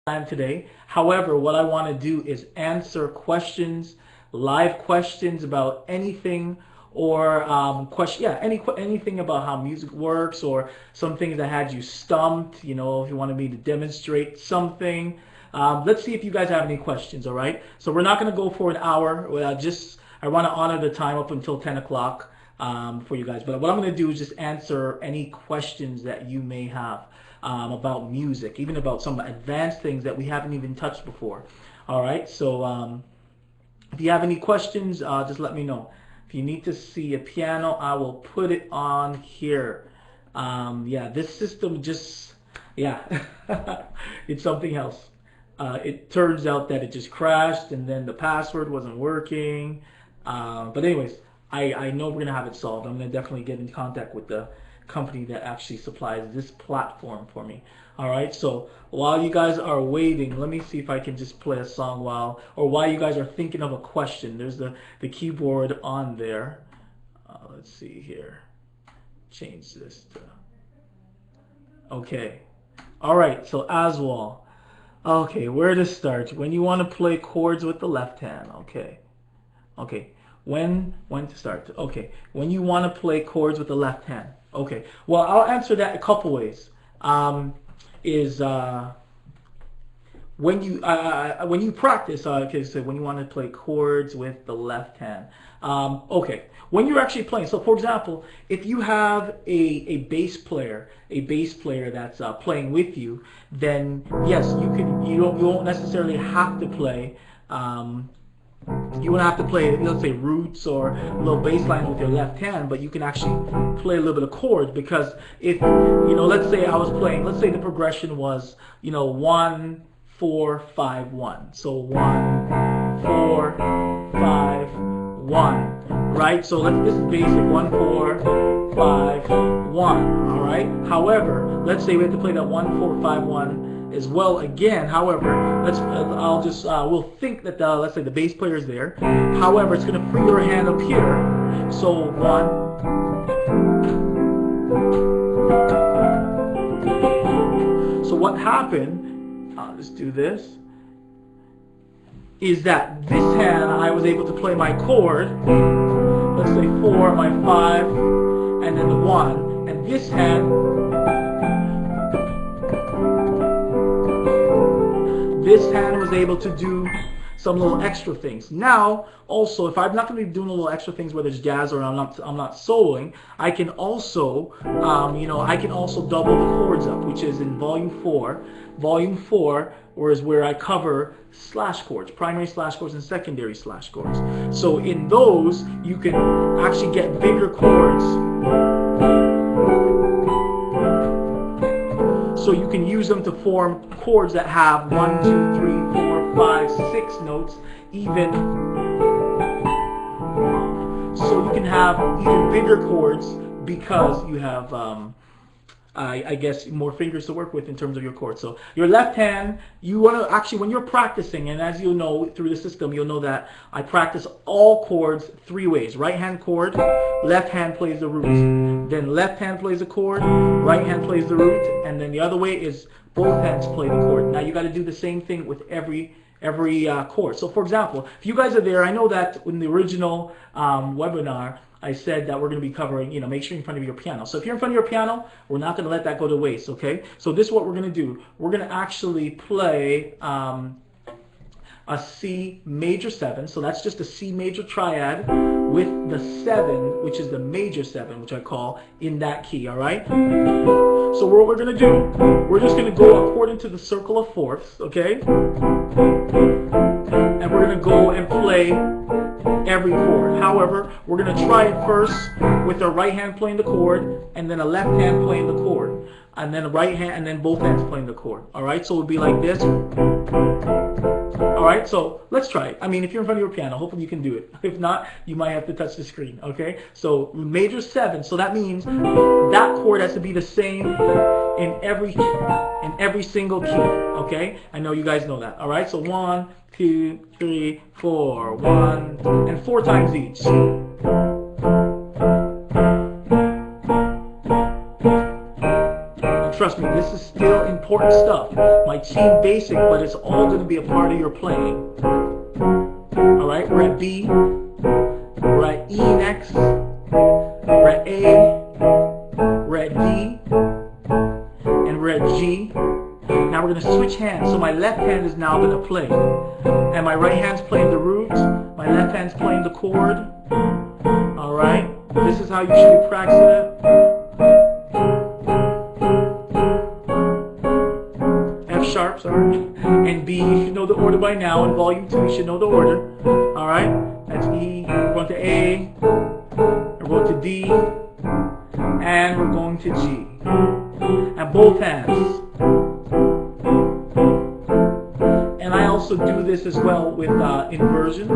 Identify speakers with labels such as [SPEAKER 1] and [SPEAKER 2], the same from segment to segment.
[SPEAKER 1] time today. However, what I want to do is answer questions, live questions about anything or anything about how music works or some things that had you stumped. If you wanted me to demonstrate something. Let's see if you guys have any questions. All right. So we're not going to go for an hour. I want to honor the time up until 10 o'clock for you guys. But what I'm going to do is just answer any questions that you may have about music, even about some advanced things that we haven't even touched before. All right, so if you have any questions, just let me know. If you need to see a piano, I will put it on here. Yeah, this system just, yeah, it's something else. It turns out that it just crashed and then the password wasn't working. But anyways, I know we're gonna have it solved. I'm gonna definitely get in contact with the company that actually supplies this platform for me. All right. So while you guys are waiting, let me see if I can just play a song while you guys are thinking of a question. There's the keyboard on there. Let's see here. Change this to. Okay. All right. So Aswal. Okay, where to start? When you want to play chords with the left hand. Okay. Okay. When to start? Okay. When you want to play chords with the left hand. Okay. Well, I'll answer that a couple ways. Is when you practice. Okay, so when you want to play chords with the left hand. Okay. When you're actually playing. So, for example, if you have a bass player that's playing with you, then yes, you won't necessarily have to play. You won't have to play, let's say, roots or little bass lines with your left hand, but you can actually play a little bit of chords because if, let's say the progression was, 1, 4, 5, 1. So 1, 4, 5, 1, right? So this is basic, 1, 4, 5, 1, all right? However, let's say we have to play that 1, 4, 5, 1 as well again. However, we'll think that let's say the bass player is there. However, it's going to free your hand up here. So 1. So what happened, let's do this, is that this hand I was able to play my chord, let's say 4, my 5, and then the 1, and this hand was able to do some little extra things. Now, also, if I'm not going to be doing a little extra things, whether it's jazz or I'm not soloing, I can also, double the chords up, which is in volume 4. Volume 4, where I cover slash chords, primary slash chords and secondary slash chords. So in those, you can actually get bigger chords. So you can use them to form chords that have 1, 2, 3, 4, 5, 6 notes, even. So you can have even bigger chords because you have, I guess, more fingers to work with in terms of your chords. So your left hand, you want to actually, when you're practicing, and as you'll know through the system, you'll know that I practice all chords 3 ways. Right hand chord, left hand plays the root. Then left hand plays the chord, right hand plays the root, and then the other way is both hands play the chord. Now you got to do the same thing with every chord. So for example, if you guys are there, I know that in the original webinar, I said that we're going to be covering, make sure you're in front of your piano. So if you're in front of your piano, we're not going to let that go to waste, okay? So this is what we're going to do. We're going to actually play a C major 7. So that's just a C major triad with the 7, which is the major 7, which I call in that key, all right? So what we're going to do, we're just going to go according to the circle of fourths, okay? And we're going to go and play every chord. However, we're going to try it first with our right hand playing the chord and then a left hand playing the chord. And then right hand and then both hands playing the chord. All right, so it would be like this. All right, so let's try it. I mean, if you're in front of your piano, hopefully you can do it. If not, you might have to touch the screen, okay? So major 7, so that means that chord has to be the same in every single key, okay? I know you guys know that. All right, so 1, 2, 3, 4, 1, and 4 times each. trust me, this is still important stuff. Might seem basic, but it's all going to be a part of your playing. All right, we're at B, we're at E next, we're at A, we're at D, and we're at G. Now we're going to switch hands. So my left hand is now going to play, and my right hand's playing the root, my left hand's playing the chord. All right, this is how you should be practicing it. F sharp, sorry, and B. You should know the order by now. In volume 2, you should know the order. All right, that's E. We're going to A. We're going to D, and we're going to G. And both hands. And I also do this as well with inversions.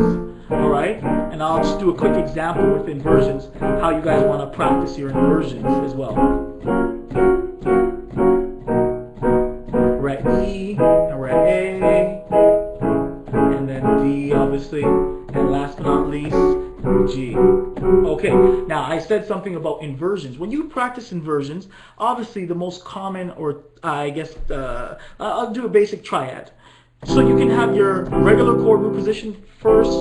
[SPEAKER 1] All right, and I'll just do a quick example with inversions, how you guys want to practice your inversions as well. We're at E, and we're at A, and then D, obviously, and last but not least, G. Okay, now I said something about inversions. When you practice inversions, obviously the most common, or I guess, I'll do a basic triad. So you can have your regular chord root position first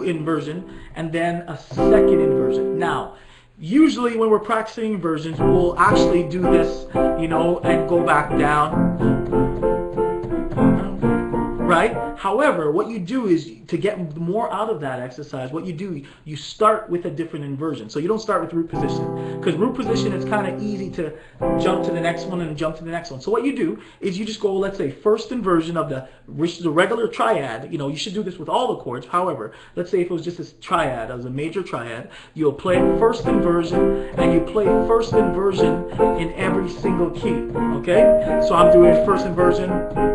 [SPEAKER 1] inversion, and then a second inversion. Now, usually when we're practicing inversions, we'll actually do this, you know, and go back down, right? However, what you do is, to get more out of that exercise, what you do, you start with a different inversion. So you don't start with root position, because root position, it's kind of easy to jump to the next one and jump to the next one. So what you do is you just go, let's say, first inversion of the regular triad. You know, you should do this with all the chords. However, let's say if it was just a triad, as a major triad, you'll play first inversion, and you play first inversion in every single key. Okay? So I'm doing first inversion,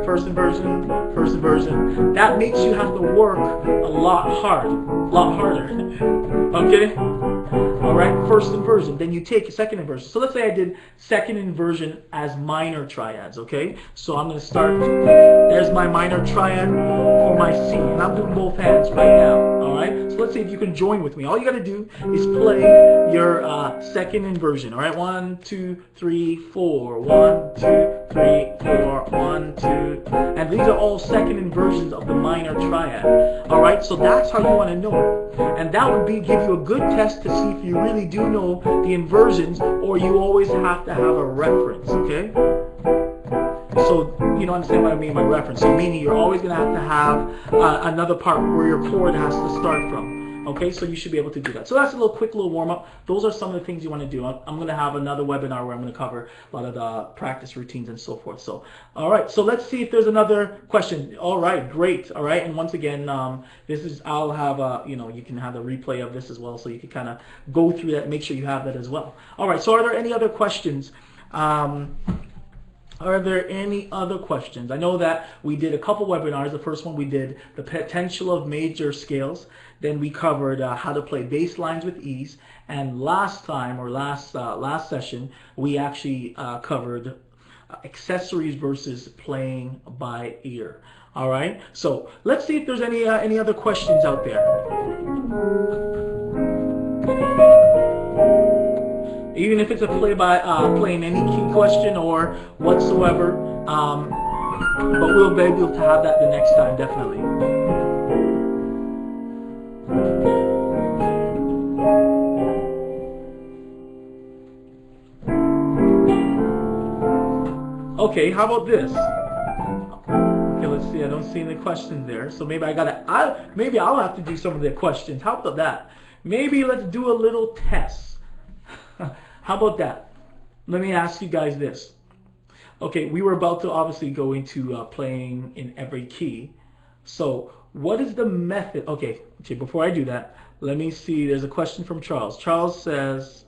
[SPEAKER 1] first inversion, first inversion. That makes you have to work a lot harder. Okay? All right, first inversion. Then you take a second inversion. So let's say I did second inversion as minor triads. Okay? So I'm going to start. There's my minor triad for my C, and I'm doing both hands right now. All right? So let's see if you can join with me. All you got to do is play your second inversion. All right? 1, 2, 3, 4. 1, 2, 3, 4. 1, 2. And these are all second inversions of the minor triad. All right? So that's how you want to know it. And that would give you a good test to see if you really do know the inversions, or you always have to have a reference. Okay? So you don't understand what I mean by reference. So meaning you're always going to have another part where your chord has to start from. Okay, so you should be able to do that. So that's a quick little warm-up. Those are some of the things you want to do. I'm going to have another webinar where I'm going to cover a lot of the practice routines and so forth. So, all right, so let's see if there's another question. All right, great. All right, and once again, I'll have you can have a replay of this as well, so you can kind of go through that, make sure you have that as well. All right, so are there any other questions? Are there any other questions? I know that we did a couple webinars. The first one we did the potential of major scales. Then we covered how to play bass lines with ease. And last session, we actually covered accessories versus playing by ear. All right. So let's see if there's any other questions out there. Even if it's a playing any key question or whatsoever, but we'll be able to have that the next time, definitely. Okay, how about this? Okay, let's see. I don't see any questions there, so maybe I'll have to do some of the questions. How about that? Maybe let's do a little test. How about that? Let me ask you guys this. Okay, we were about to obviously go into playing in every key. So what is the method? Okay, before I do that, let me see. There's a question from Charles. Charles says,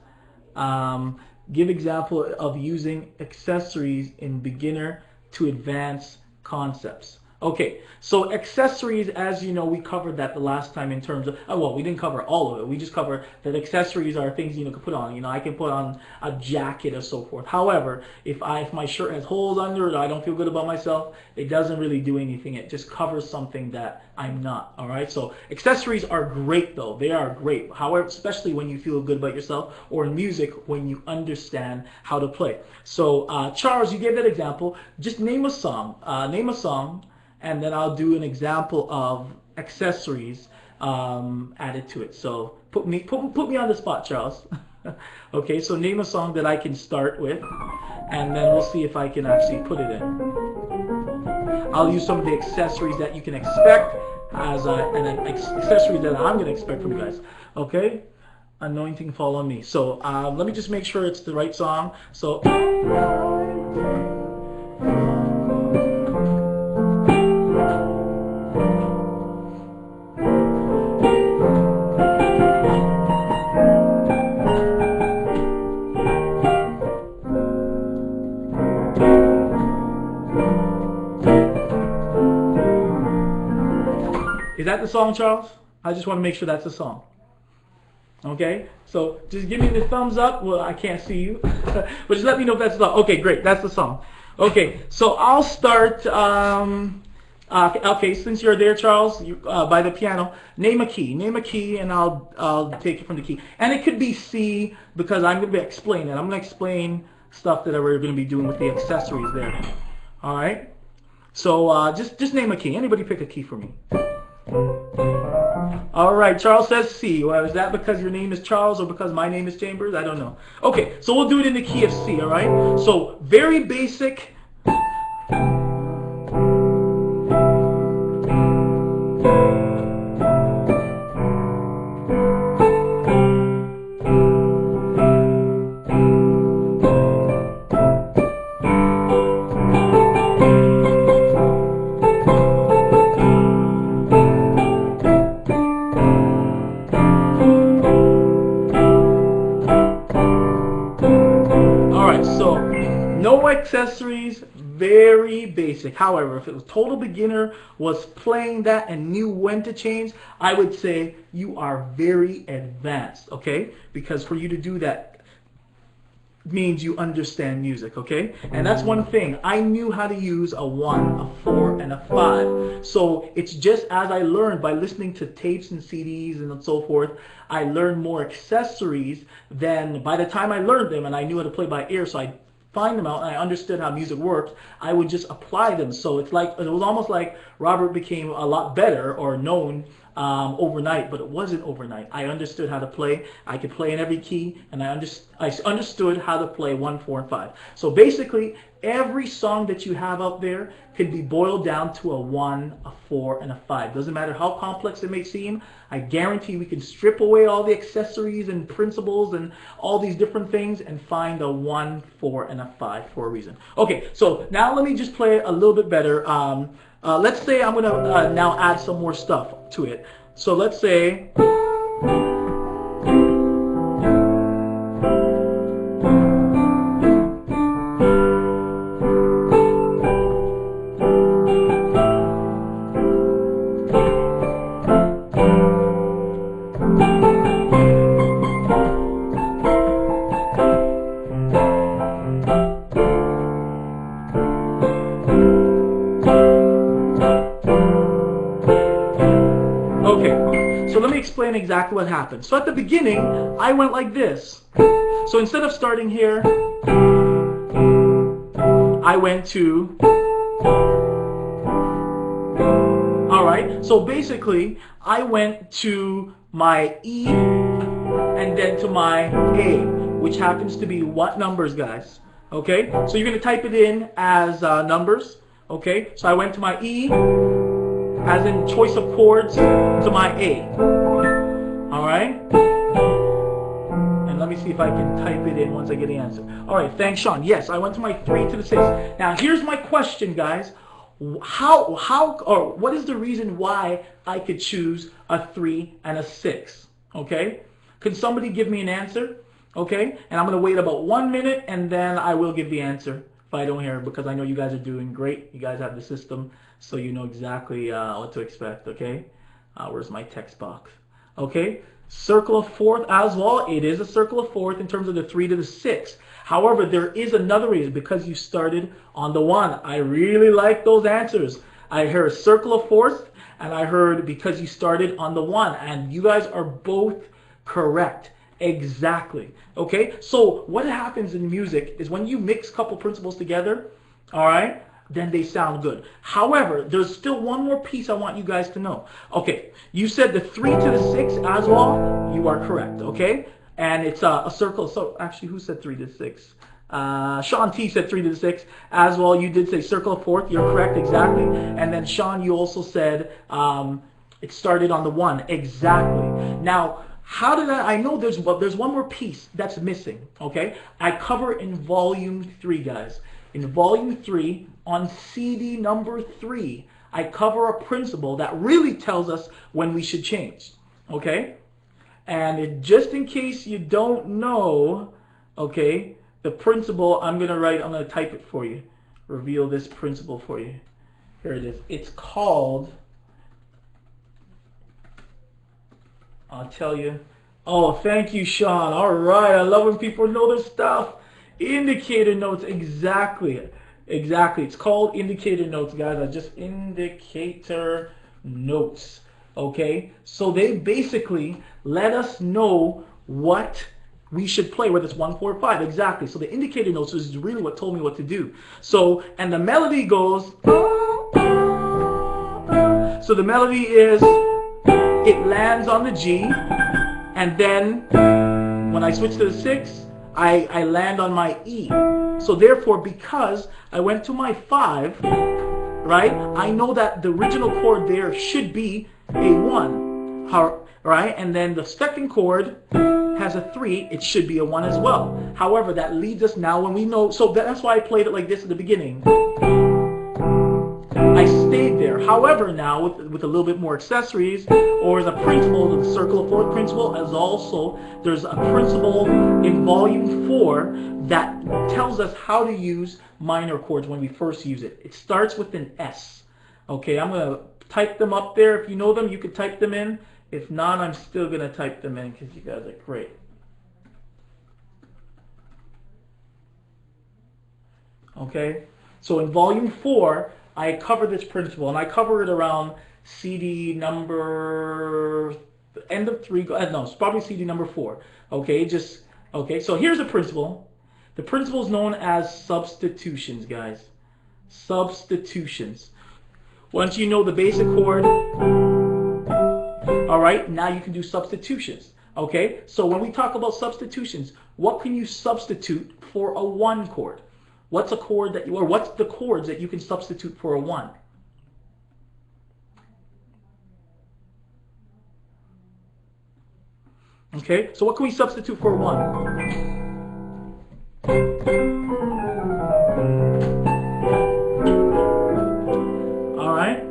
[SPEAKER 1] give example of using accessories in beginner to advanced concepts. Okay, so accessories, as you know, we covered that the last time in terms of, oh, well, we didn't cover all of it. We just covered that accessories are things can put on. I can put on a jacket or so forth. However, if my shirt has holes under it, or I don't feel good about myself, it doesn't really do anything. It just covers something that I'm not. All right, so accessories are great though. They are great. However, especially when you feel good about yourself, or in music when you understand how to play. So Charles, you gave that example. Just name a song. Name a song, and then I'll do an example of accessories added to it. So put me on the spot, Charles. Okay, so name a song that I can start with, and then we'll see if I can actually put it in. I'll use some of the accessories that you can expect as accessories that I'm going to expect from you guys. Okay, anointing fall on me. So let me just make sure it's the right song. So. Is that the song, Charles? I just want to make sure that's the song. Okay, so just give me the thumbs up. Well, I can't see you, but just let me know if that's the song. Okay, great, that's the song. Okay, so I'll start. Okay, since you're there, Charles, by the piano, name a key. Name a key, and I'll take it from the key. And it could be C because I'm going to be explaining. I'm going to explain stuff that we're going to be doing with the accessories there. All right. So just name a key. Anybody pick a key for me? All right, Charles says C. Well, is that because your name is Charles or because my name is Chambers? I don't know. Okay, so we'll do it in the key of C, all right? So very basic. No accessories, very basic. However, if it was total beginner, was playing that and knew when to change, I would say you are very advanced, okay? Because for you to do that means you understand music, okay? And that's one thing. I knew how to use a 1, a 4, and a 5. So it's just as I learned by listening to tapes and CDs and so forth, I learned more accessories than by the time I learned them and I knew how to play by ear, so I find them out and I understood how music worked, I would just apply them. So it was almost like Robert became a lot better or known overnight, but it wasn't overnight. I understood how to play. I could play in every key, and I understood how to play 1, 4, and 5. So basically, every song that you have out there can be boiled down to a 1, a 4, and a 5. Doesn't matter how complex it may seem. I guarantee we can strip away all the accessories and principles and all these different things and find a 1, 4, and a 5 for a reason. Okay, so now let me just play a little bit better. Let's say I'm going to now add some more stuff to it. So let's say... So let me explain exactly what happened. So at the beginning, I went like this. So instead of starting here, I went to... Alright, so basically, I went to my E and then to my A, which happens to be what numbers, guys? Okay, so you're going to type it in as numbers. Okay, so I went to my E, as in choice of chords, to my A. Alright? And let me see if I can type it in once I get the answer. Alright, thanks, Sean. Yes, I went to my 3 to the 6. Now, here's my question, guys. What is the reason why I could choose a 3 and a 6? Okay? Can somebody give me an answer? Okay? And I'm going to wait about 1 minute, and then I will give the answer if I don't hear it, because I know you guys are doing great. You guys have the system, so you know exactly what to expect, okay? Where's my text box? Okay, circle of fourth as well. It is a circle of fourth in terms of the 3 to the 6. However, there is another reason, because you started on the 1. I really like those answers. I heard circle of fourth, and I heard because you started on the 1, and you guys are both correct. Exactly. Okay, so what happens in music is when you mix a couple principles together, all right, then they sound good. However, there's still one more piece I want you guys to know. Okay, you said the 3 to the 6 as well. You are correct, okay? And it's a circle. So actually, who said 3 to 6? Sean T said 3 to the 6 as well. You did say circle of fourth. You're correct, exactly. And then Sean, you also said it started on the 1. Exactly. Now, how did I know there's one more piece that's missing, okay? I cover in volume 3, guys. In volume 3, on CD number 3, I cover a principle that really tells us when we should change, okay? And just in case you don't know, okay, the principle I'm going to type it for you. Reveal this principle for you. Here it is. It's called, I'll tell you. Oh, thank you, Sean. All right. I love when people know their stuff. Indicator notes. Exactly. Exactly. It's called indicator notes, guys. Indicator notes. Okay. So they basically let us know what we should play, whether it's 1, 4, 5. Exactly. So the indicator notes is really what told me what to do. So, and the melody goes. So the melody is, it lands on the G. And then when I switch to the 6, I land on my E. So therefore, because I went to my 5, right, I know that the original chord there should be a 1. Right? And then the second chord has a 3. It should be a 1 as well. However, that leads us now when we know. So that's why I played it like this at the beginning. I stayed there. However, now with a little bit more accessories, or as a principle, the circle of fourth principle, as also there's a principle in volume 4 that tells us how to use minor chords when we first use it. It starts with an S. Okay, I'm going to type them up there. If you know them, you could type them in. If not, I'm still going to type them in because you guys are great. Okay, so in volume 4, I cover this principle, and I cover it around CD number, end of 3, no, it's probably CD number 4. Okay, okay, so here's a principle. The principle is known as substitutions, guys. Substitutions. Once you know the basic chord, all right, now you can do substitutions. Okay, so when we talk about substitutions, what can you substitute for a 1 chord? What's a chord that what's the chords that you can substitute for a 1? Okay, so what can we substitute for a 1? All right.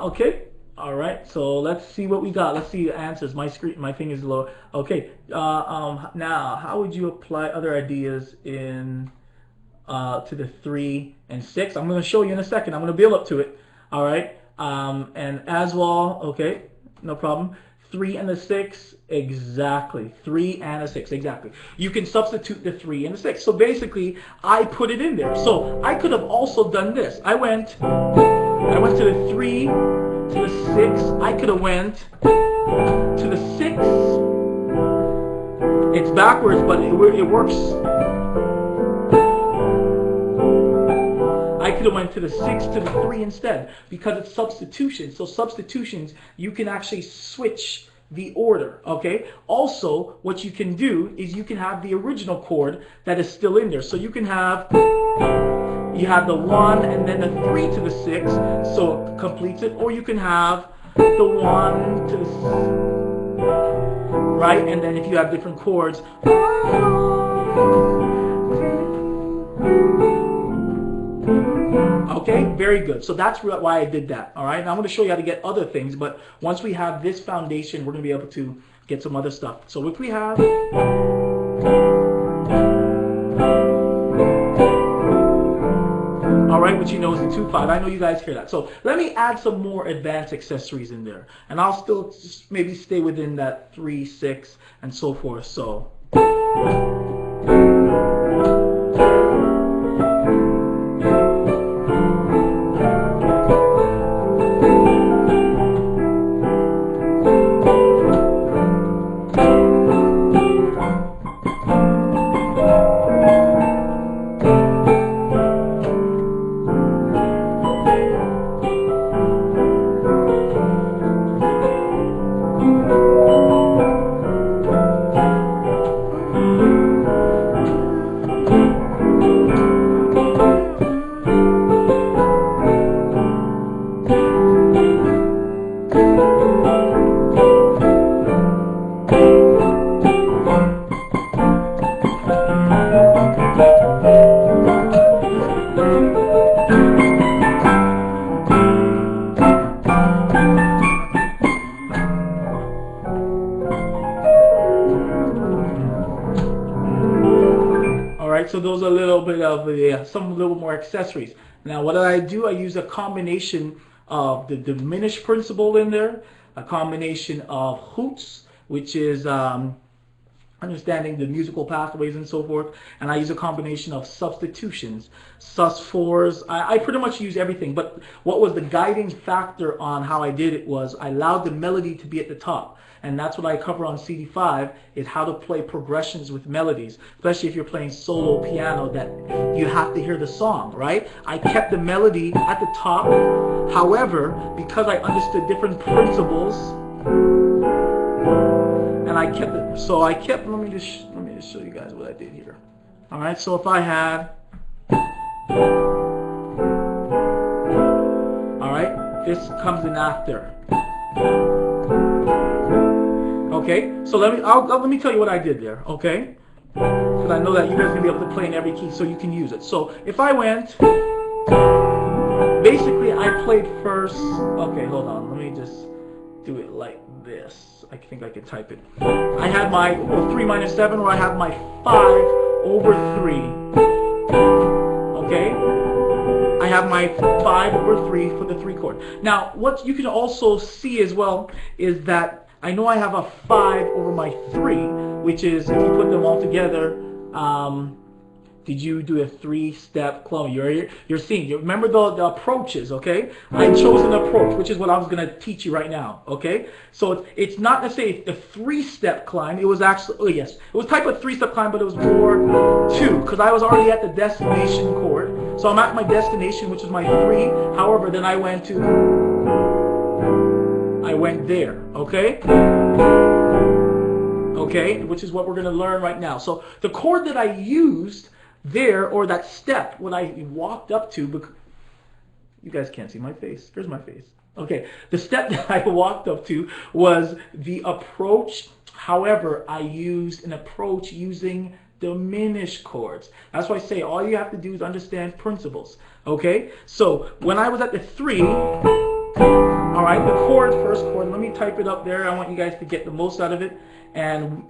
[SPEAKER 1] Okay. All right. So let's see what we got. Let's see the answers. My thing is low. Okay. Now, how would you apply other ideas in to the 3 and 6? I'm going to show you in a second. I'm going to build up to it. All right. And as well. Okay. No problem. 3 and the 6, exactly. 3 and a 6, exactly. You can substitute the 3 and the 6. So basically, I put it in there. So I could have also done this. I went to the 3, to the 6. I could have went to the 6. It's backwards, but it works. I could have went to the 6 to the 3 instead because it's substitution. So substitutions, you can actually switch the order, okay? Also, what you can do is you can have the original chord that is still in there. So you can have, you have the 1 and then the 3 to the 6, so it completes it. Or you can have the 1 to the 6, right? And then if you have different chords, okay, very good. So that's why I did that. All right, now I'm going to show you how to get other things. But once we have this foundation, we're going to be able to get some other stuff. So if we have, right, which you know is the 2/5. I know you guys hear that. So let me add some more advanced accessories in there, and I'll still just maybe stay within that 3/6 and so forth. So. Alright, so those are a little bit of some little more accessories. Now what I do, I use a combination of the diminished principle in there, a combination of hoots, which is understanding the musical pathways and so forth, and I use a combination of substitutions, sus4s. I pretty much use everything, but what was the guiding factor on how I did it was I allowed the melody to be at the top, and that's what I cover on CD5, is how to play progressions with melodies, especially if you're playing solo piano that you have to hear the song, right? I kept the melody at the top. However, because I understood different principles, and I kept it, so I kept, let me just show you guys what I did here. All right, so if I had, all right, this comes in after. Okay, so let me tell you what I did there, okay? Because I know that you guys are gonna be able to play in every key, so you can use it. So if I went, basically I played first, okay, hold on, let me just do it like this. I think I can type it. I had my 3 minus 7, or I have my 5 over 3. Okay? I have my 5 over 3 for the 3 chord. Now, what you can also see as well is that I know I have a 5 over my 3, which is, if you put them all together, did you do a 3-step clone? You're seeing. You remember the approaches, okay? I chose an approach, which is what I was going to teach you right now, okay? So it's not necessarily a 3-step climb. It was actually, oh yes, it was type of 3-step climb, but it was more 2, because I was already at the destination chord. So I'm at my destination, which is my 3. However, then I went there, okay? Okay, which is what we're going to learn right now. So the chord that I used there, or that step, when I walked up to, because you guys can't see my face. Here's my face. Okay, the step that I walked up to was the approach. However, I used an approach using diminished chords. That's why I say all you have to do is understand principles. Okay, so when I was at the 3, all right, the chord, first chord, let me type it up there. I want you guys to get the most out of it. And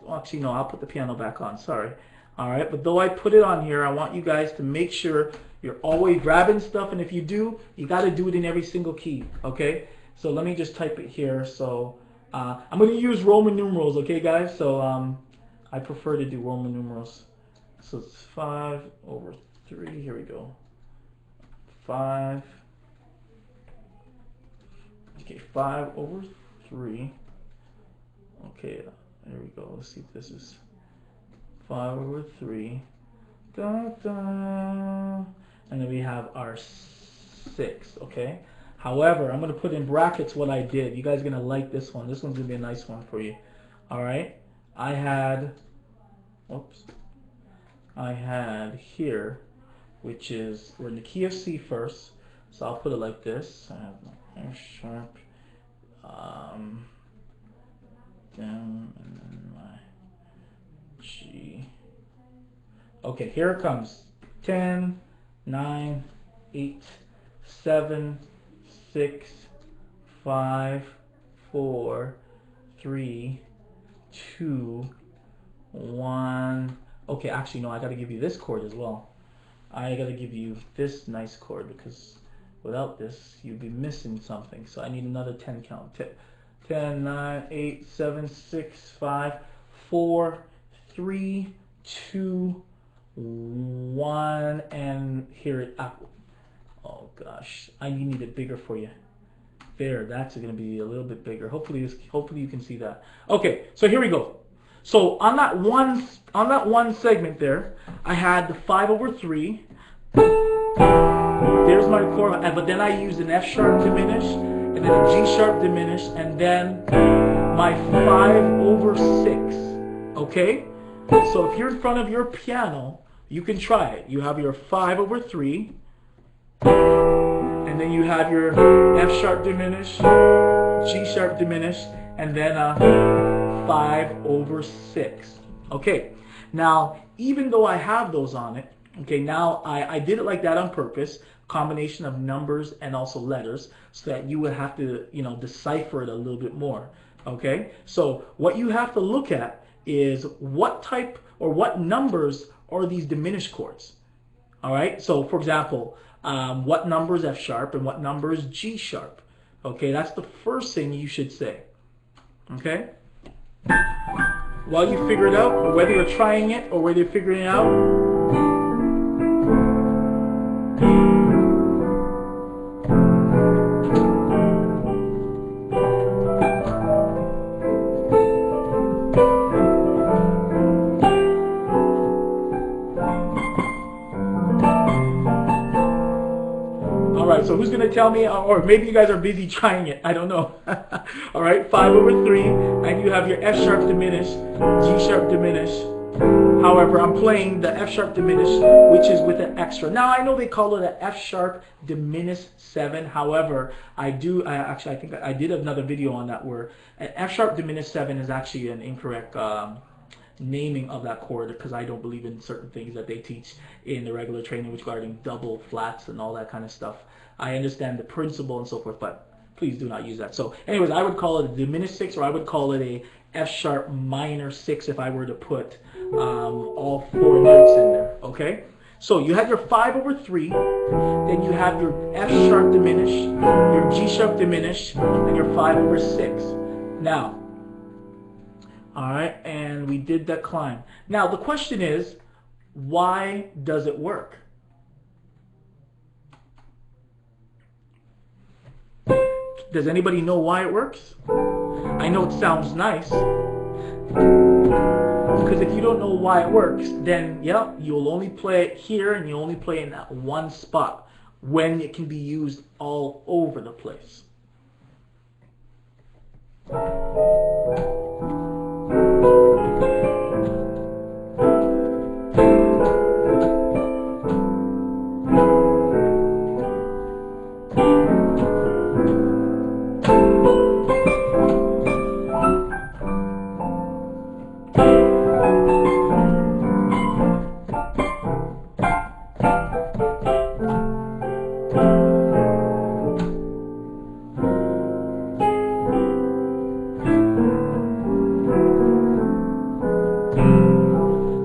[SPEAKER 1] actually no, I'll put the piano back on, sorry. All right, but though I put it on here, I want you guys to make sure you're always grabbing stuff, and if you do, you got to do it in every single key, okay? So let me just type it here. So I'm going to use Roman numerals, okay, guys? So I prefer to do Roman numerals. So it's 5 over 3, here we go. 5, okay, 5 over 3. Okay, there we go. Let's see if this is 5 over 3. Da, da. And then we have our 6, okay? However, I'm going to put in brackets what I did. You guys are going to like this one. This one's going to be a nice one for you. All right? I had here, which is, we're in the key of C first. So I'll put it like this. I have my F sharp, down, and then my G. Okay, here it comes. 10, 9, 8, 7, 6, 5, 4, 3, 2, 1. Okay, actually no, I got to give you this chord as well. I gotta give you this nice chord because without this, you'd be missing something. So I need another 10 count. 10, 9, 8, 7, 6, 5, 4, 3, 2, 1, and here it up. Oh gosh, I need it bigger for you. There, that's going to be a little bit bigger. Hopefully you can see that. Okay, so here we go. So on that one segment there, I had the 5/3. There's my chord, but then I used an F sharp diminished, and then a G sharp diminished, and then my 5/6. Okay? So if you're in front of your piano, you can try it. You have your 5/3, and then you have your F sharp diminished, G sharp diminished, and then a 5/6. Okay, now even though I have those on it, okay, now I did it like that on purpose, combination of numbers and also letters, so that you would have to, decipher it a little bit more. Okay, so what you have to look at is what type or what numbers are these diminished chords. All right, so for example, what number is F sharp and what number is G sharp? Okay, that's the first thing you should say. Okay? While you figure it out, or whether you're trying it or whether you're figuring it out, so who's going to tell me, or maybe you guys are busy trying it, I don't know. All right, 5/3, and you have your F sharp diminished, G sharp diminished. However, I'm playing the F sharp diminished, which is with an extra. Now, I know they call it an F sharp diminished 7. However, I think I did another video on that where an F sharp diminished 7 is actually an incorrect naming of that chord, because I don't believe in certain things that they teach in the regular training regarding double flats and all that kind of stuff. I understand the principle and so forth, but please do not use that. So anyways, I would call it a diminished 6, or I would call it a F sharp minor 6 if I were to put all 4 notes in there. Okay, so you have your 5/3, then you have your F sharp diminished, your G sharp diminished, and your 5/6. Now, all right, and we did that climb. Now the question is, why does it work? Does anybody know why it works? I know it sounds nice, because if you don't know why it works, then yeah, you'll only play it here and you only play it in that one spot when it can be used all over the place.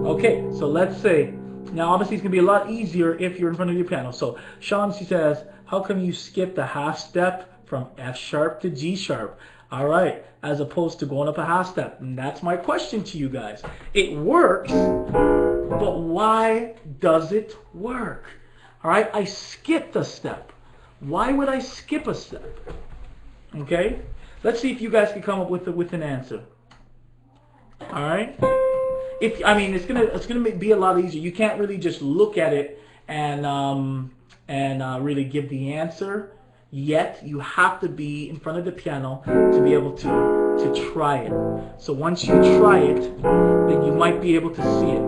[SPEAKER 1] Okay, so let's say, now obviously it's going to be a lot easier if you're in front of your piano. So Sean, she says, how come you skip the half step from F sharp to G sharp? All right, as opposed to going up a half step. And that's my question to you guys. It works, but why does it work? All right, I skipped a step. Why would I skip a step? Okay, let's see if you guys can come up with an answer. All right. It's gonna be a lot easier. You can't really just look at it and really give the answer yet. You have to be in front of the piano to be able to try it. So once you try it, then you might be able to see it.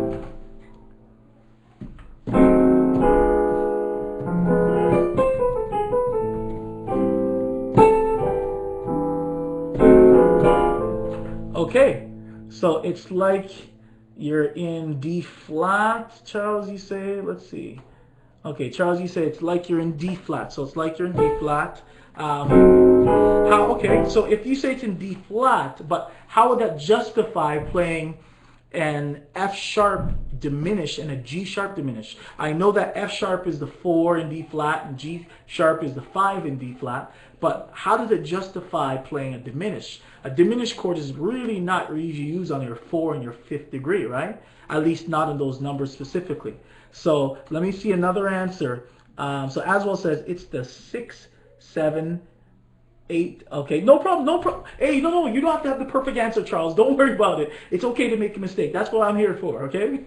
[SPEAKER 1] Okay, so it's like you're in D flat, Charles, you say. Let's see. Okay, Charles, you say it's like you're in D flat. So it's like you're in D flat. Okay, so if you say it's in D flat, but how would that justify playing an F sharp diminished and a G sharp diminished. I know that F sharp is the 4 in D flat and G sharp is the 5 in D flat, but how does it justify playing a diminished? A diminished chord is really not easy to use on your 4 and your 5th degree, right? At least not in those numbers specifically. So let me see another answer. So Aswell says it's the 6, 7, 8. Okay, no problem, no problem. Hey, no, you don't have to have the perfect answer, Charles. Don't worry about it. It's okay to make a mistake. That's what I'm here for, okay?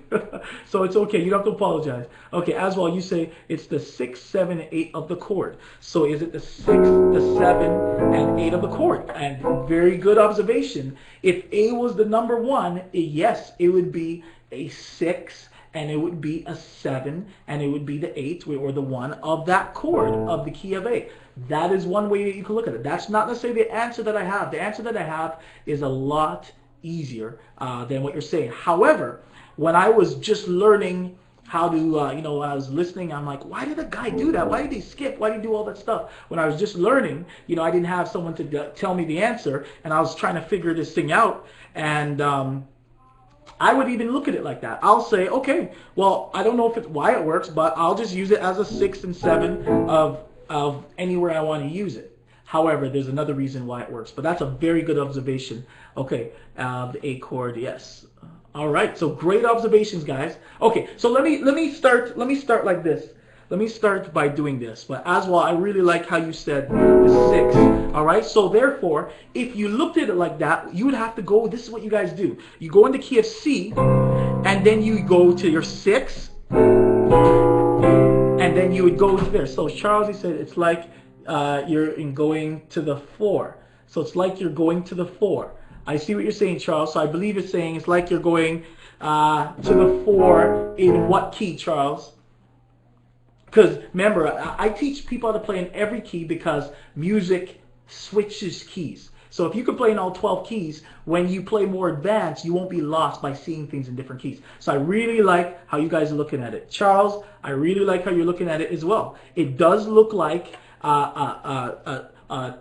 [SPEAKER 1] So it's okay. You don't have to apologize. Okay, as well, you say it's the 6, 7, 8 of the chord. So is it the 6, the 7, and 8 of the chord? And very good observation. If A was the number 1, yes, it would be a 6, and it would be a 7, and it would be the 8 or the 1 of that chord of the key of A. That is one way that you can look at it. That's not necessarily the answer that I have. The answer that I have is a lot easier than what you're saying. However, when I was just learning how to, when I was listening, I'm like, why did the guy do that? Why did he skip? Why did he do all that stuff? When I was just learning, I didn't have someone to tell me the answer, and I was trying to figure this thing out, and I would even look at it like that. I'll say, okay, well, I don't know if it's why it works, but I'll just use it as a 6 and 7 of anywhere I want to use it. However, there's another reason why it works, but that's a very good observation. Okay, the A chord, yes. All right, so great observations, guys. Okay, so let me start like this. Let me start by doing this. But as well, I really like how you said the 6. All right, so therefore, if you looked at it like that, you would have to go, this is what you guys do. You go in the key of C, and then you go to your 6, and then you would go to there. So Charles, he said, it's like you're going to the 4. So it's like you're going to the 4. I see what you're saying, Charles. So I believe it's saying it's like you're going to the 4 in what key, Charles? Because remember, I teach people how to play in every key because music switches keys. So if you can play in all 12 keys, when you play more advanced, you won't be lost by seeing things in different keys. So I really like how you guys are looking at it. Charles, I really like how you're looking at it as well. It does look like 2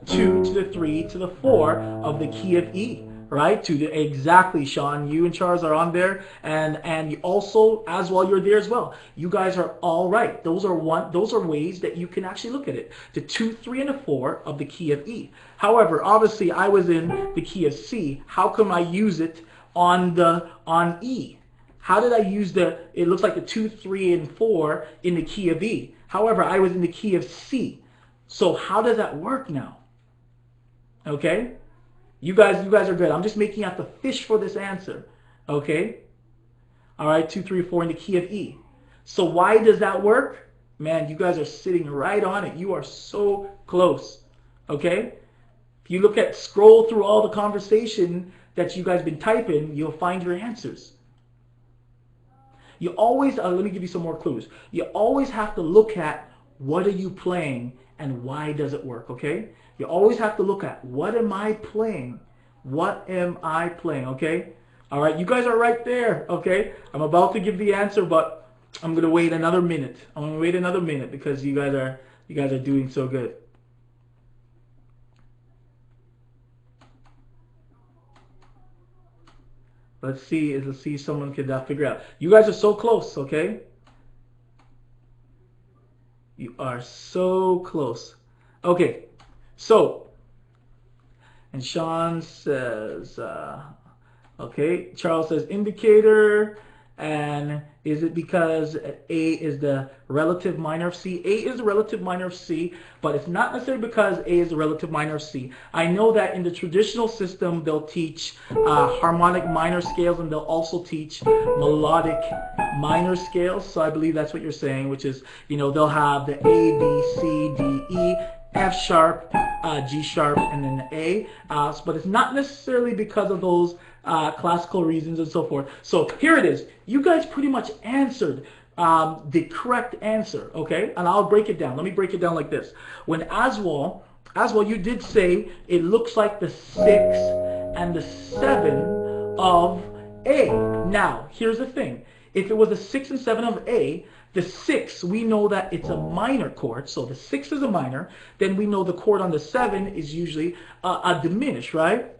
[SPEAKER 1] to the 3 to the 4 of the key of E. Right? Exactly, Sean. You and Charles are on there, and you also, as well, you're there as well. You guys are all right. Those are ways that you can actually look at it. The 2, 3, and the 4 of the key of E. However, obviously, I was in the key of C. How come I use it on E? How did I use it looks like the 2, 3, and 4 in the key of E. However, I was in the key of C. So how does that work now? Okay? You guys are good. I'm just making out the fish for this answer. Okay? All right, 2, 3, 4 in the key of E. So why does that work? Man, you guys are sitting right on it. You are so close. Okay? If you scroll through all the conversation that you guys been typing, you'll find your answers. You always, let me give you some more clues. You always have to look at what are you playing and why does it work, okay? You always have to look at what am I playing? What am I playing, okay? All right, you guys are right there, okay? I'm about to give the answer, but I'm going to wait another minute. I'm going to wait another minute because you guys are doing so good. Let's see if someone can figure out. You guys are so close, okay? You are so close. Okay. So, and Sean says, okay, Charles says indicator, and is it because A is the relative minor of C? A is the relative minor of C, but it's not necessarily because A is the relative minor of C. I know that in the traditional system, they'll teach harmonic minor scales, and they'll also teach melodic minor scales. So I believe that's what you're saying, which is, they'll have the A, B, C, D, E, F sharp, G sharp, and then the A. But it's not necessarily because of those classical reasons and so forth. So here it is. You guys pretty much answered the correct answer, okay? And I'll break it down. Let me break it down like this. When Aswell, you did say it looks like the 6 and the 7 of A. Now, here's the thing. If it was the 6 and 7 of A, the 6, we know that it's a minor chord, so the 6 is a minor. Then we know the chord on the 7 is usually a diminished, right?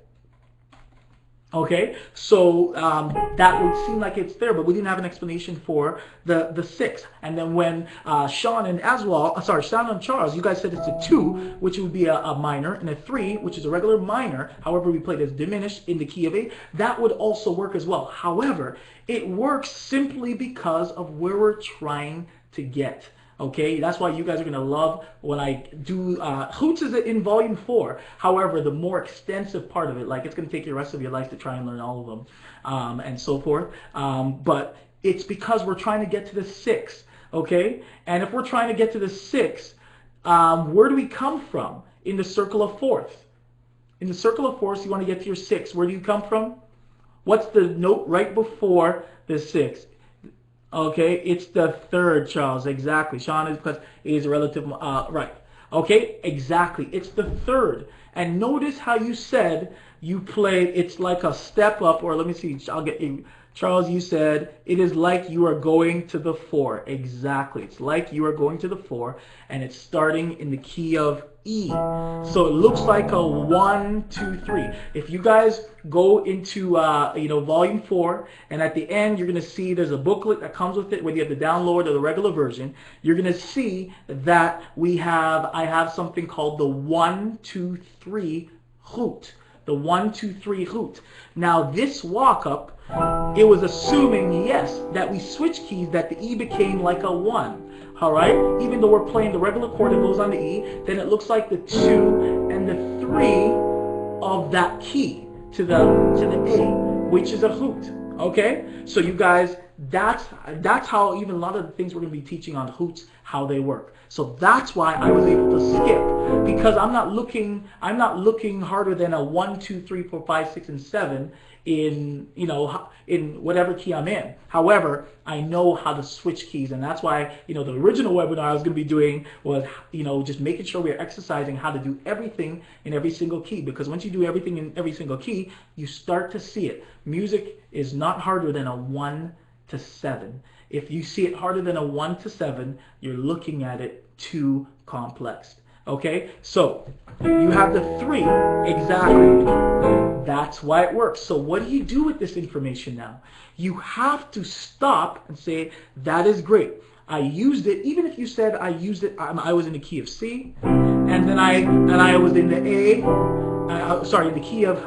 [SPEAKER 1] Okay, so that would seem like it's there, but we didn't have an explanation for the six. And then when Sean and Sean and Charles, you guys said it's a two, which would be a minor, and a three, which is a regular minor. However, we played as diminished in the key of A. That would also work as well. However, it works simply because of where we're trying to get. Okay, that's why you guys are gonna love when I do Hoots is in volume 4. However, the more extensive part of it, like it's gonna take you the rest of your life to try and learn all of them, and so forth. But it's because we're trying to get to the 6. Okay, and if we're trying to get to the 6, where do we come from in the circle of fourths? In the circle of fourths, you want to get to your 6. Where do you come from? What's the note right before the 6? Okay, it's the third, Charles. Exactly. Sean is because he is a relative. Right. Okay, exactly. It's the third. And notice how you said you played. It's like a step up, or let me see. I'll get you. Charles, you said it is like you are going to the 4. Exactly. It's like you are going to the 4, and it's starting in the key of E. So it looks like a 1, 2, 3. If you guys go into volume 4, and at the end you're gonna see there's a booklet that comes with it, whether you have the download or the regular version. You're gonna see that I have something called the 1, 2, 3 hoot. The 1, 2, 3 hoot. Now this walk up, it was assuming, yes, that we switch keys, that the E became like a 1. All right, even though we're playing the regular chord that goes on the E, then it looks like the 2 and the 3 of that key to the A, which is a hoot. Okay, so you guys, that's how even a lot of the things we're going to be teaching on hoots, how they work. So that's why I was able to skip, because I'm not looking harder than a 1, 2, 3, 4, 5, 6, and 7 in whatever key I'm in. However, I know how to switch keys, and that's why the original webinar I was going to be doing was just making sure we're exercising how to do everything in every single key, because once you do everything in every single key, you start to see it. Music is not harder than a 1 to 7. If you see it harder than a 1 to 7, you're looking at it too complex. Okay, so you have the 3 exactly. That's why it works. So what do you do with this information now? You have to stop and say, that is great. I used it. Even if you said I used it, I was in the key of C, and then I was in the A. The key of,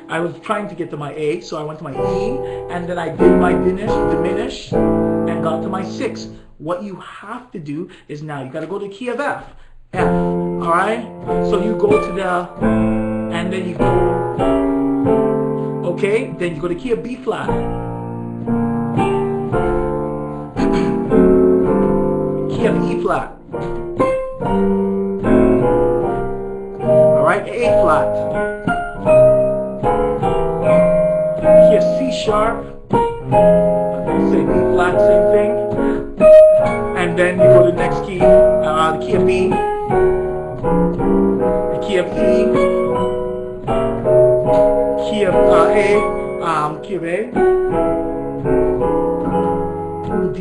[SPEAKER 1] I was trying to get to my A, so I went to my E, and then I did my diminish, and got to my 6. What you have to do is now you got to go to the key of F. All right. So you go to the, and then you go. Okay, then you go to key of B flat. Key of E flat. Alright, A flat. Key of C sharp. Say B flat, same thing. And then you go to the next key, the key of B. The key of E. Key of A, key of A, D,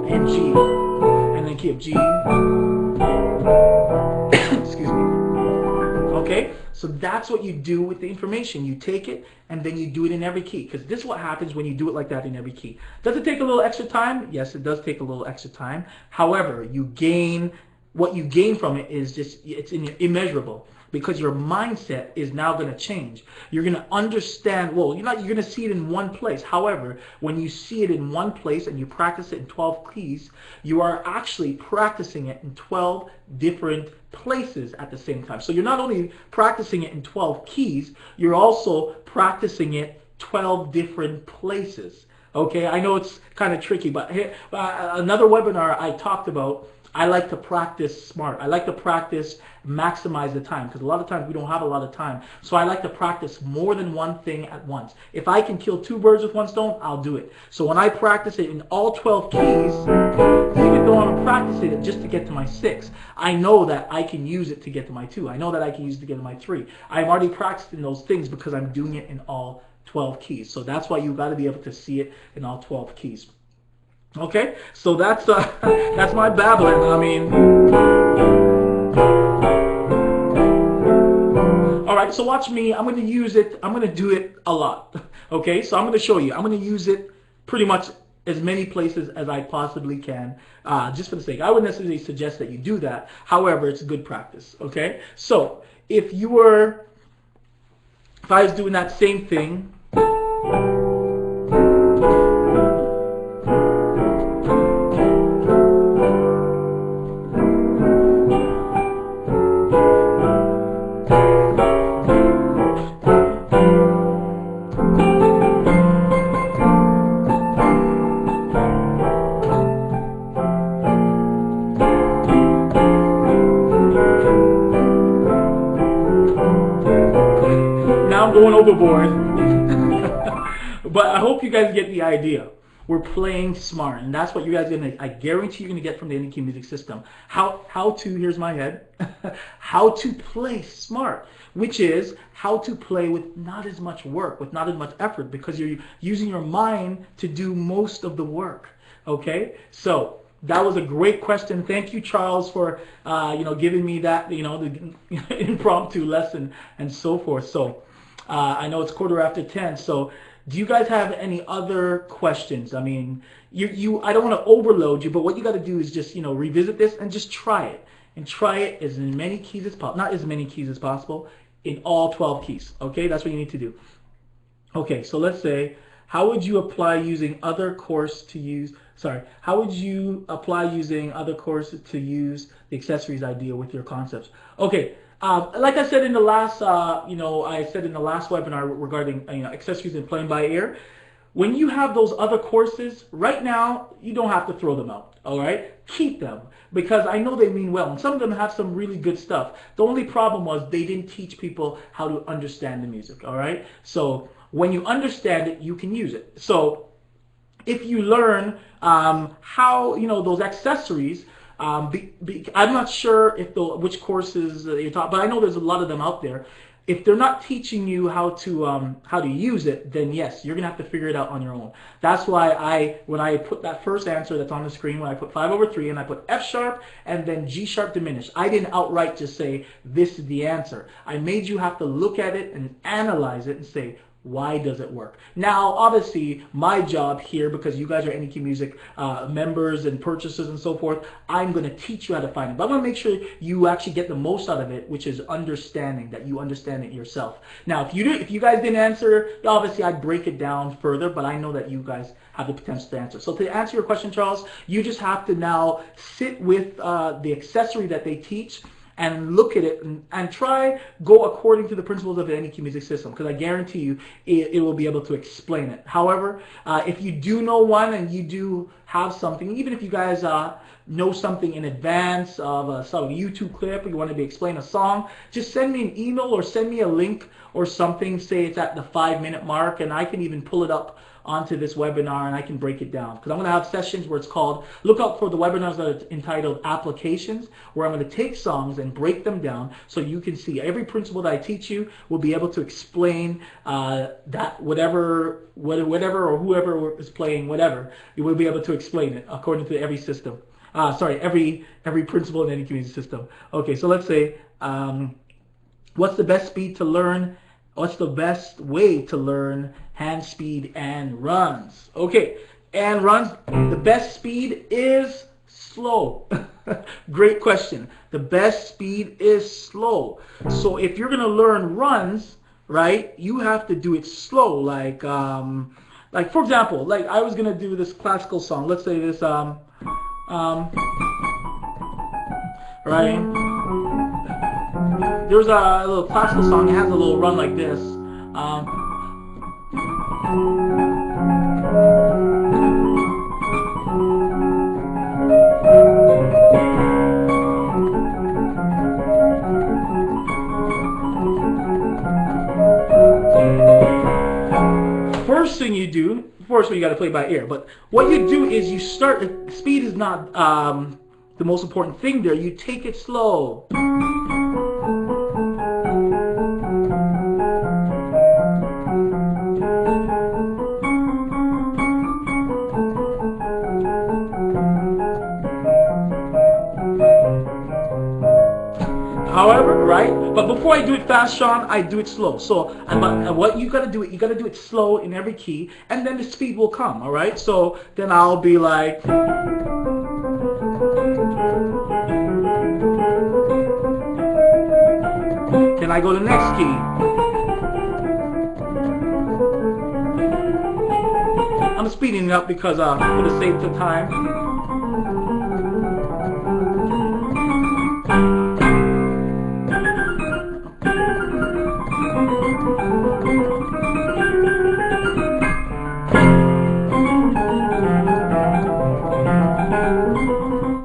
[SPEAKER 1] and G, and then key of G. Excuse me. Okay, so that's what you do with the information. You take it and then you do it in every key, because this is what happens when you do it like that in every key. Does it take a little extra time? Yes, it does take a little extra time. However, what you gain from it is it's immeasurable. Because your mindset is now going to change. You're going to understand, you're going to see it in one place. However, when you see it in one place and you practice it in 12 keys, you are actually practicing it in 12 different places at the same time. So you're not only practicing it in 12 keys, you're also practicing it 12 different places. Okay, I know it's kind of tricky, but here, another webinar I talked about, I like to practice smart. I like to practice maximize the time, because a lot of times we don't have a lot of time. So I like to practice more than one thing at once. If I can kill 2 birds with one stone, I'll do it. So when I practice it in all 12 keys, even though I'm practicing it just to get to my 6, I know that I can use it to get to my 2. I know that I can use it to get to my 3. I'm already practicing those things because I'm doing it in all 12 keys. So that's why you got to be able to see it in all 12 keys. Okay, so that's my babbling. I mean, all right. right, so watch me. I'm going to use it. I'm going to do it a lot. Okay, so I'm going to show you. I'm going to use it pretty much as many places as I possibly can, just for the sake. I wouldn't necessarily suggest that you do that. However, it's good practice. Okay, so if I was doing that same thing. Now I'm going overboard. But I hope you guys get the idea. We're playing smart, and that's what you guys are gonna. I guarantee you're gonna get from the NEQ music system. How to, here's my head. How to play smart, which is how to play with not as much work, with not as much effort, because you're using your mind to do most of the work. Okay, so that was a great question. Thank you, Charles, for giving me that the impromptu lesson and so forth. So I know it's 10:15. So do you guys have any other questions? I mean, I don't want to overload you, but what you got to do is just revisit this and just try it, and try it as many keys as possible. Not as many keys as possible, in all 12 keys. Okay, that's what you need to do. Okay, so let's say, how would you apply using other chords to use? Sorry, how would you apply using other chords to use the accessories idea with your concepts? Okay, like I said in the last, I said in the last webinar regarding accessories and playing by ear. When you have those other courses, right now, you don't have to throw them out, all right? Keep them, because I know they mean well, and some of them have some really good stuff. The only problem was they didn't teach people how to understand the music, all right? So when you understand it, you can use it. So if you learn how, those accessories, I'm not sure which courses you're taught, but I know there's a lot of them out there. If they're not teaching you how to use it, then yes, you're gonna have to figure it out on your own. That's why when I put that first answer that's on the screen, when I put 5/3 and I put F sharp and then G sharp diminished, I didn't outright just say this is the answer. I made you have to look at it and analyze it and say, why does it work? Now, obviously, my job here, because you guys are NEQ Music members and purchasers and so forth, I'm going to teach you how to find it. But I'm going to make sure you actually get the most out of it, which is understanding, that you understand it yourself. Now, if you guys didn't answer, obviously I'd break it down further, but I know that you guys have the potential to answer. So to answer your question, Charles, you just have to now sit with the accessory that they teach and look at it and try go according to the principles of the NEQ music system, because I guarantee you it will be able to explain it. However, if you do know one and you do have something, even if you guys know something in advance of some YouTube clip, or you want to explain a song, just send me an email or send me a link or something. Say it's at the 5-minute mark, and I can even pull it up onto this webinar and I can break it down, because I'm going to have sessions where it's called, look out for the webinars that are entitled Applications, where I'm going to take songs and break them down so you can see every principle that I teach you. Will be able to explain that whatever or whoever is playing whatever, you will be able to explain it according to every system. Every principle in any community system. Okay, so let's say what's the best speed to learn? What's the best way to learn hand speed and runs? Okay, and runs, the best speed is slow. Great question. The best speed is slow. So if you're going to learn runs, right, you have to do it slow. Like for example, like I was going to do this classical song. Let's say this, right? There's a little classical song. It has a little run like this. First thing you do, first you got to play by ear. But what you do is you start. Speed is not the most important thing there. You take it slow. However, right? But before I do it fast, Sean, I do it slow. So what you gotta do it, you gotta do it slow in every key, and then the speed will come. All right. So then I'll be like, then I go to the next key. I'm speeding it up because for the sake of time.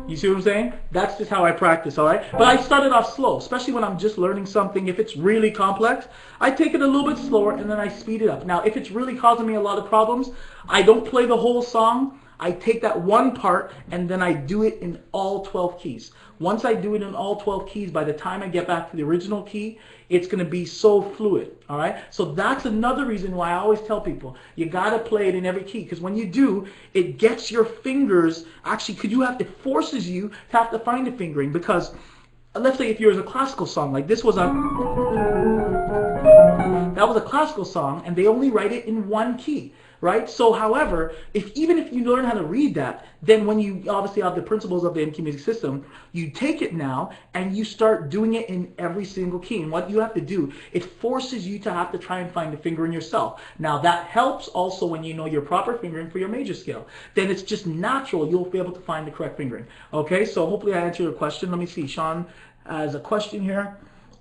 [SPEAKER 1] You see what I'm saying? That's just how I practice, all right? But I started off slow, especially when I'm just learning something. If it's really complex, I take it a little bit slower and then I speed it up. Now, if it's really causing me a lot of problems, I don't play the whole song. I take that one part and then I do it in all 12 keys. Once I do it in all 12 keys, by the time I get back to the original key, it's going to be so fluid, all right? So that's another reason why I always tell people, you got to play it in every key, because when you do, it gets your fingers, actually, it forces you to have to find the fingering, because let's say if yours a classical song, like this was that was a classical song, and they only write it in one key, right? So, however, even if you learn how to read that, then when you obviously have the principles of the NQ music system, you take it now and you start doing it in every single key. And what you have to do, it forces you to have to try and find the fingering yourself. Now, that helps also when you know your proper fingering for your major scale. Then it's just natural, you'll be able to find the correct fingering. Okay, so hopefully I answered your question. Let me see, Sean has a question here.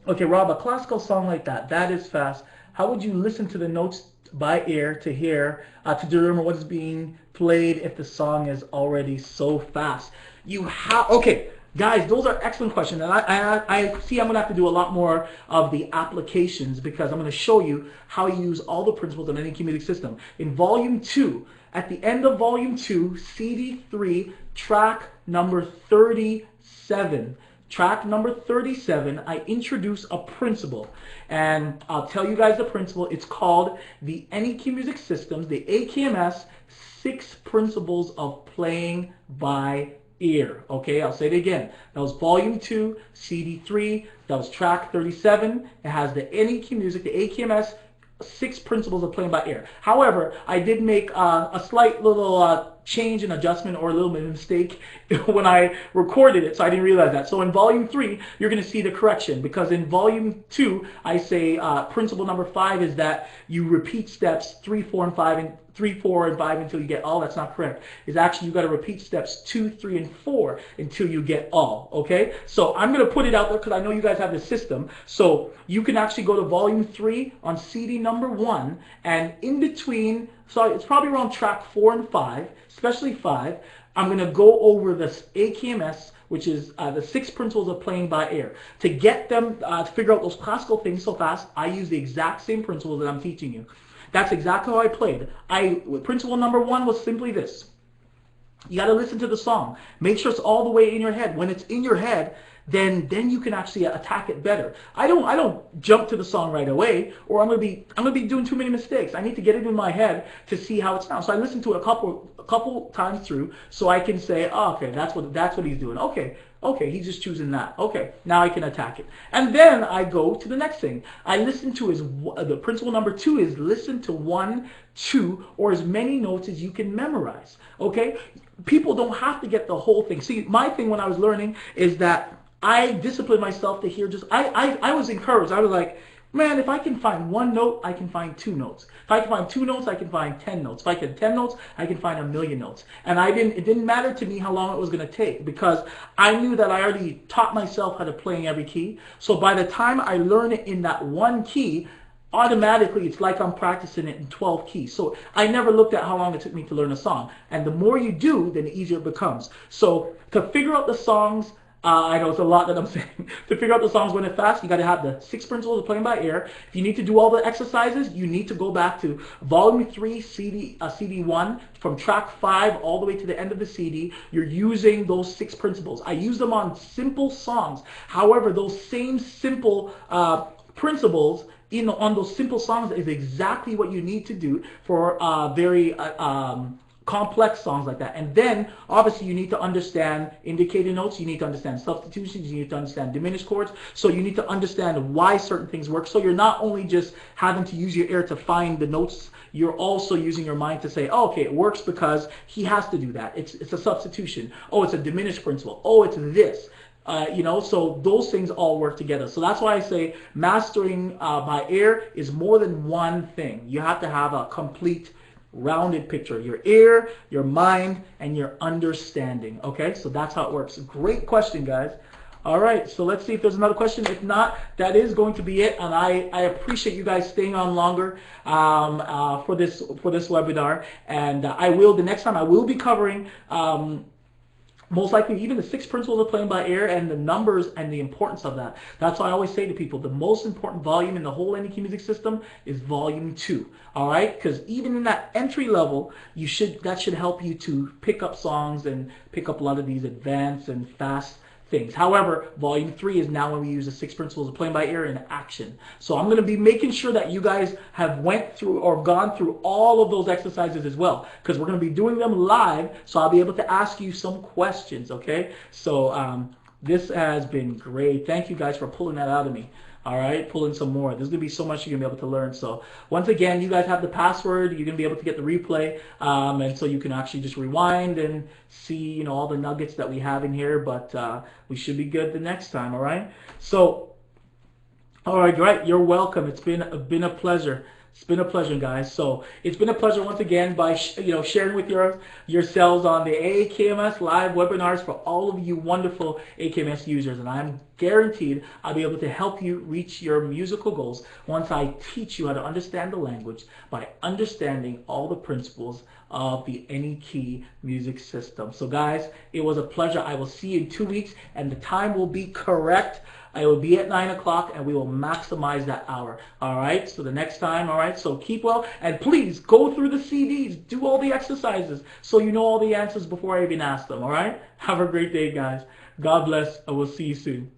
[SPEAKER 1] Okay, Rob, a classical song like that is fast. How would you listen to the notes by ear to hear, to determine what is being played if the song is already so fast? Okay, guys, those are excellent questions. And I see I'm going to have to do a lot more of the applications, because I'm going to show you how you use all the principles of any music system. In Volume 2, at the end of Volume 2, CD 3, track number 37. Track number 37, I introduce a principle, and I'll tell you guys the principle. It's called the NEQ Music Systems, the AKMS 6 Principles of Playing by Ear. Okay, I'll say it again. That was Volume 2, CD 3. That was track 37. It has the NEQ Music, the AKMS 6 Principles of Playing by Ear. However, I did make a slight little change and adjustment, or a little bit of mistake when I recorded it, so I didn't realize that. So in Volume 3, you're going to see the correction, because in Volume 2, I say principle number 5 is that you repeat steps 3, 4, and 5, and 3, 4, and 5 until you get all. That's not correct. It's actually, you got to repeat steps 2, 3, and 4 until you get all. Okay? So I'm going to put it out there because I know you guys have the system. So you can actually go to Volume 3 on CD number 1, and in between, so it's probably around track 4 and 5, especially 5, I'm going to go over this AKMS, which is the 6 principles of playing by ear. To get them to figure out those classical things so fast, I use the exact same principles that I'm teaching you. That's exactly how I played. Principle number 1 was simply this. You got to listen to the song. Make sure it's all the way in your head. When it's in your head, then you can actually attack it better. I don't jump to the song right away, or I'm gonna be doing too many mistakes. I need to get it in my head to see how it sounds. So I listen to it a couple times through, so I can say, oh, okay, that's what he's doing. Okay, he's just choosing that. Okay, now I can attack it. And then I go to the next thing. I listen to the principle number 2 is listen to 1, 2, or as many notes as you can memorize. Okay, people don't have to get the whole thing. See, my thing when I was learning is that I disciplined myself to hear I was encouraged. I was like, man, if I can find 1 note, I can find 2 notes. If I can find 2 notes, I can find 10 notes. If I can 10 notes, I can find 1,000,000 notes. And it didn't matter to me how long it was going to take, because I knew that I already taught myself how to play in every key. So by the time I learn it in that one key, automatically it's like I'm practicing it in 12 keys. So I never looked at how long it took me to learn a song. And the more you do, then the easier it becomes. So to figure out the songs, I know it's a lot that I'm saying. To figure out the songs when it's fast, you got to have the 6 principles of playing by ear. If you need to do all the exercises, you need to go back to Volume 3, CD 1, from track 5 all the way to the end of the CD. You're using those 6 principles. I use them on simple songs. However, those same simple principles on those simple songs is exactly what you need to do for very complex songs like that. And then obviously you need to understand indicated notes, you need to understand substitutions, you need to understand diminished chords. So you need to understand why certain things work. So you're not only just having to use your ear to find the notes, you're also using your mind to say, oh, okay, it works because he has to do that. It's a substitution. Oh, it's a diminished principle. Oh, it's this. So those things all work together. So that's why I say mastering by ear is more than one thing. You have to have a complete rounded picture. Your ear, your mind, and your understanding. Okay, so that's how it works. Great question, guys. All right, so let's see if there's another question. If not, that is going to be it. And I appreciate you guys staying on longer for this webinar. And I will, the next time, I will be covering most likely even the 6 principles of playing by ear and the numbers and the importance of that. That's why I always say to people, the most important volume in the whole any key music system is volume 2. All right, because even in that entry level, that should help you to pick up songs and pick up a lot of these advanced and fast things. However, volume 3 is now when we use the 6 principles of playing by ear in action. So I'm going to be making sure that you guys have went through or gone through all of those exercises as well, because we're going to be doing them live, so I'll be able to ask you some questions, okay? So this has been great. Thank you guys for pulling that out of me. All right, pull in some more. There's going to be so much you're going to be able to learn. So once again, you guys have the password. You're going to be able to get the replay. And so you can actually just rewind and see, all the nuggets that we have in here. But we should be good the next time, all right? So, all right, great. You're welcome. It's been a pleasure. It's been a pleasure, guys. So it's been a pleasure once again by sharing with yourselves on the AKMS live webinars for all of you wonderful AKMS users, and I'm guaranteed I'll be able to help you reach your musical goals once I teach you how to understand the language by understanding all the principles of the any key music system. So guys, it was a pleasure. I will see you in 2 weeks, and the time will be correct. I will be at 9 o'clock, and we will maximize that hour. All right, so the next time, all right, so keep well, and please go through the CDs, do all the exercises so you know all the answers before I even ask them, all right? Have a great day, guys. God bless. I will see you soon.